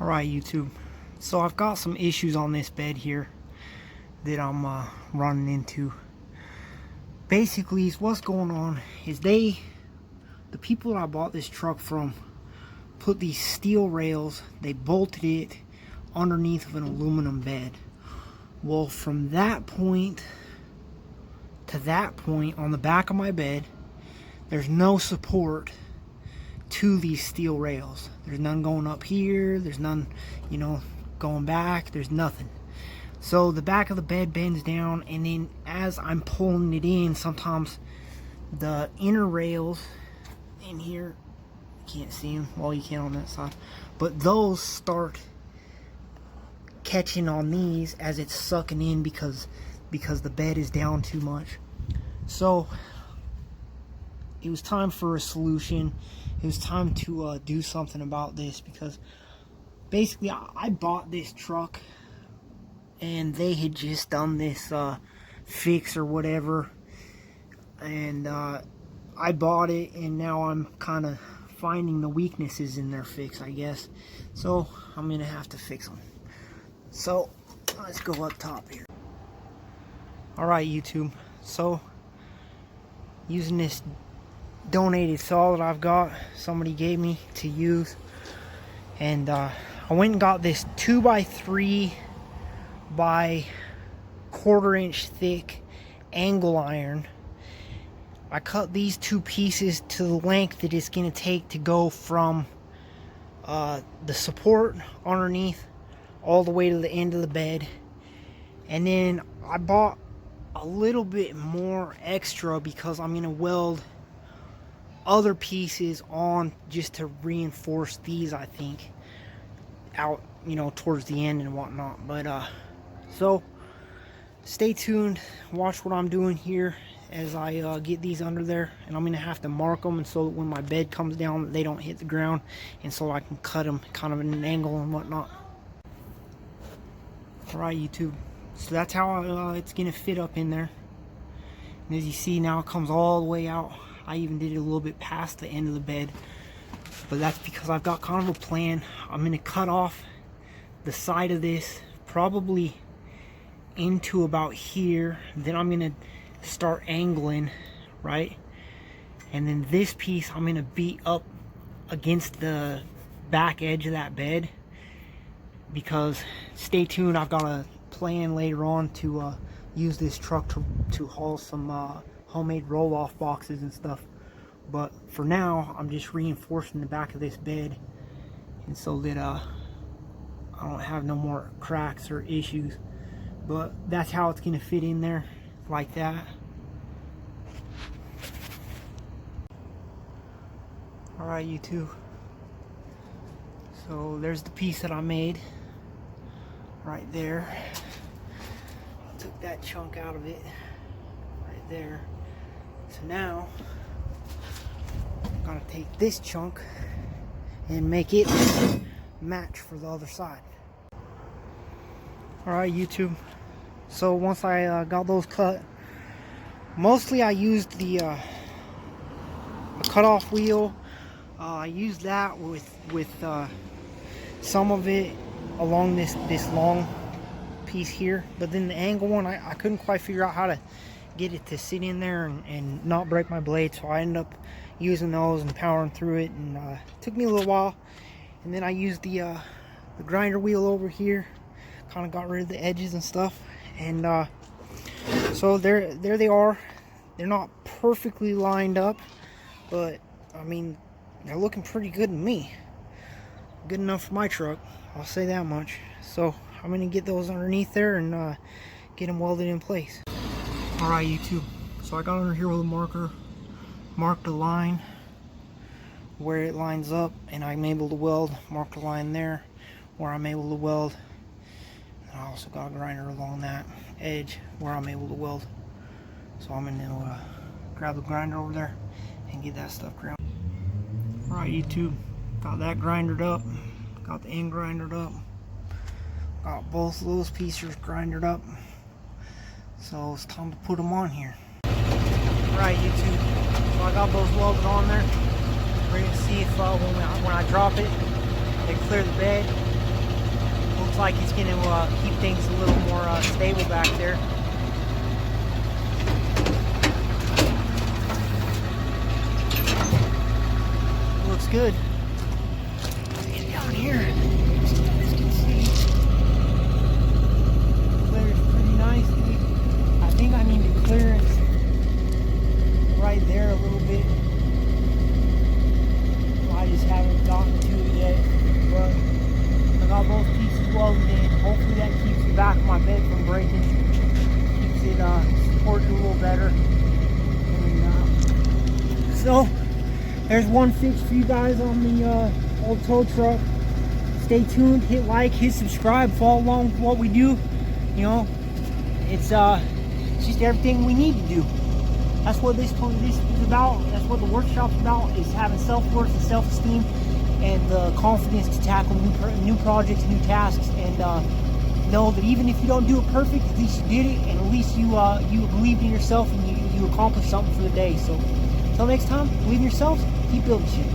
Alright YouTube, so I've got some issues on this bed here that I'm running into. Basically, what's going on is the people that I bought this truck from put these steel rails, they bolted it underneath of an aluminum bed. Well, from that point to that point on the back of my bed, there's no support to these steel rails. There's none going up here, there's none, going back, there's nothing. So the back of the bed bends down, and then as I'm pulling it in, sometimes the inner rails in here, you can't see them, well you can on that side, but those start catching on these as it's sucking in because the bed is down too much. So it was time for a solution. It was time to do something about this, because basically I bought this truck and they had just done this fix or whatever, and I bought it, and now I'm kind of finding the weaknesses in their fix, I guess. So I'm gonna have to fix them. So let's go up top here. Alright YouTube, so using this donated saw that I've got, somebody gave me to use, and I went and got this 2x3 by 1/4 inch thick angle iron. I cut these two pieces to the length that it's going to take to go from the support underneath all the way to the end of the bed. And then I bought a little bit more extra because I'm going to weld other pieces on just to reinforce these, I think, out, towards the end and whatnot. But so stay tuned, watch what I'm doing here as I get these under there, and I'm gonna have to mark them, and so that when my bed comes down they don't hit the ground, and so I can cut them kind of in an angle and whatnot. Alright YouTube, so that's how it's gonna fit up in there. And as you see now, it comes all the way out. I even did it a little bit past the end of the bed, but that's because I've got kind of a plan. I'm gonna cut off the side of this probably into about here, then I'm gonna start angling, right? And then this piece I'm gonna beat up against the back edge of that bed, because stay tuned, I've got a plan later on to use this truck to haul some homemade roll-off boxes and stuff. But for now, I'm just reinforcing the back of this bed, and so that I don't have no more cracks or issues. But that's how it's gonna fit in there, like that. Alright YouTube, so there's the piece that I made right there. I took that chunk out of it right there. So now I'm gonna take this chunk and make it match for the other side. Alright YouTube, so once I got those cut, mostly I used the cutoff wheel. I used that with some of it along this long piece here, but then the angle one, I couldn't quite figure out how to get it to sit in there and not break my blade, so I ended up using those and powering through it, and it took me a little while. And then I used the grinder wheel over here, kind of got rid of the edges and stuff, and so there they are. They're not perfectly lined up, but I mean, they're looking pretty good to me. Good enough for my truck, I'll say that much. So I'm gonna get those underneath there and get them welded in place. Alright YouTube, so I got under here with a marker, marked a line where it lines up, and I'm able to weld, mark a line there where I'm able to weld. And I also got a grinder along that edge where I'm able to weld. So I'm gonna grab the grinder over there and get that stuff ground. Alright YouTube, got that grindered up, got the end grindered up, got both of those pieces grindered up, so it's time to put them on here. Alright YouTube, so I got those welded on there. We're going to see if when I drop it, they clear the bed. Looks like it's going to keep things a little more stable back there. Looks good. Get down here. So you guys can see. Clears pretty nicely. I think I need to clearance right there a little bit. I just haven't gotten to it yet, but I got both pieces welded in. Hopefully that keeps the back of my bed from breaking, keeps it supported a little better. And, so there's one fix for you guys on the old tow truck. Stay tuned, hit like, hit subscribe, follow along with what we do. You know, it's just everything we need to do. That's what this is about. That's what the workshop's about, is having self-worth and self-esteem and the confidence to tackle new projects, new tasks, and know that even if you don't do it perfect, at least you did it, and at least you believed in yourself and you accomplished something for the day. So until next time, believe in yourself, keep building shit.